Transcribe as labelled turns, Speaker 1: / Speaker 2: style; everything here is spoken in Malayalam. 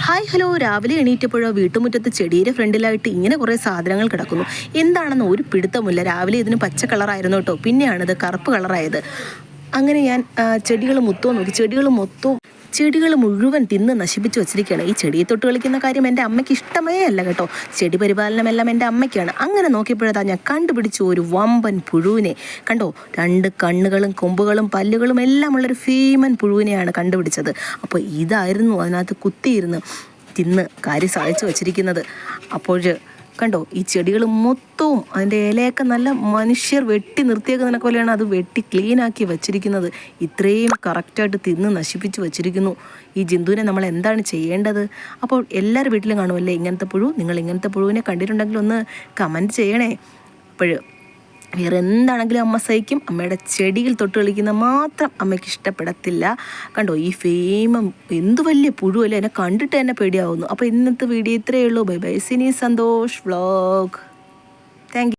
Speaker 1: ഹായ് ഹലോ, രാവിലെ എണീറ്റപ്പോഴോ വീട്ടുമുറ്റത്ത് ചെടിയുടെ ഫ്രണ്ടിലായിട്ട് ഇങ്ങനെ കുറേ സാധനങ്ങൾ കിടക്കുന്നു. എന്താണെന്ന് ഒരു പിടുത്തമില്ല. രാവിലെ ഇതിന് പച്ച കളറായിരുന്നു കേട്ടോ, പിന്നെയാണ് ഇത് കറുപ്പ് കളറായത്. അങ്ങനെ ഞാൻ ചെടികൾ മൊത്തവും നോക്കി. ചെടികൾ മുഴുവൻ തിന്ന് നശിപ്പിച്ച് വെച്ചിരിക്കുകയാണ്. ഈ ചെടിയെ തൊട്ട് കളിക്കുന്ന കാര്യം എൻ്റെ അമ്മയ്ക്ക് ഇഷ്ടമേ അല്ല കേട്ടോ. ചെടി പരിപാലനമെല്ലാം എൻ്റെ അമ്മയ്ക്കാണ്. അങ്ങനെ നോക്കിയപ്പോഴതാ ഞാൻ കണ്ടുപിടിച്ചു ഒരു വമ്പൻ പുഴുവിനെ. കണ്ടോ, 2 കണ്ണുകളും കൊമ്പുകളും പല്ലുകളും എല്ലാം ഉള്ളൊരു ഭീമൻ പുഴുവിനെയാണ് കണ്ടുപിടിച്ചത്. അപ്പോൾ ഇതായിരുന്നു അതിനകത്ത് കുത്തിയിരുന്ന് തിന്ന് കാര്യം സാധിച്ചു വച്ചിരിക്കുന്നത്. അപ്പോൾ കണ്ടോ, ഈ ചെടികൾ മൊത്തവും അതിൻ്റെ ഇലയൊക്കെ നല്ല മനുഷ്യർ വെട്ടി നിർത്തിയേക്കുന്നതിനെ പോലെയാണ് അത് വെട്ടി ക്ലീനാക്കി വച്ചിരിക്കുന്നത്. ഇത്രയും കറക്റ്റായിട്ട് തിന്ന് നശിപ്പിച്ച് വച്ചിരിക്കുന്നു. ഈ ജന്തുവിനെ നമ്മൾ എന്താണ് ചെയ്യേണ്ടത്? അപ്പോൾ എല്ലാവരും വീട്ടിലും കാണുമല്ലേ ഇങ്ങനത്തെ പുഴു? നിങ്ങൾ ഇങ്ങനത്തെ പുഴുവിനെ കണ്ടിട്ടുണ്ടെങ്കിൽ ഒന്ന് കമൻറ്റ് ചെയ്യണേ. അപ്പോൾ വേറെ എന്താണെങ്കിലും അമ്മ സഹിക്കും. അമ്മയുടെ ചെടിയിൽ തൊട്ട് കളിക്കുന്ന മാത്രം അമ്മയ്ക്ക് ഇഷ്ടപ്പെടത്തില്ല. കണ്ടോ, ഈ ഫേമം എന്ത് വലിയ പുഴുവല്ലേ, എന്നെ കണ്ടിട്ട് തന്നെ പേടിയാവുന്നു. അപ്പോൾ ഇന്നത്തെ വീഡിയോ ഇത്രയേ ഉള്ളൂ. Bye bye. Sini Santhosh vlog. Thank U.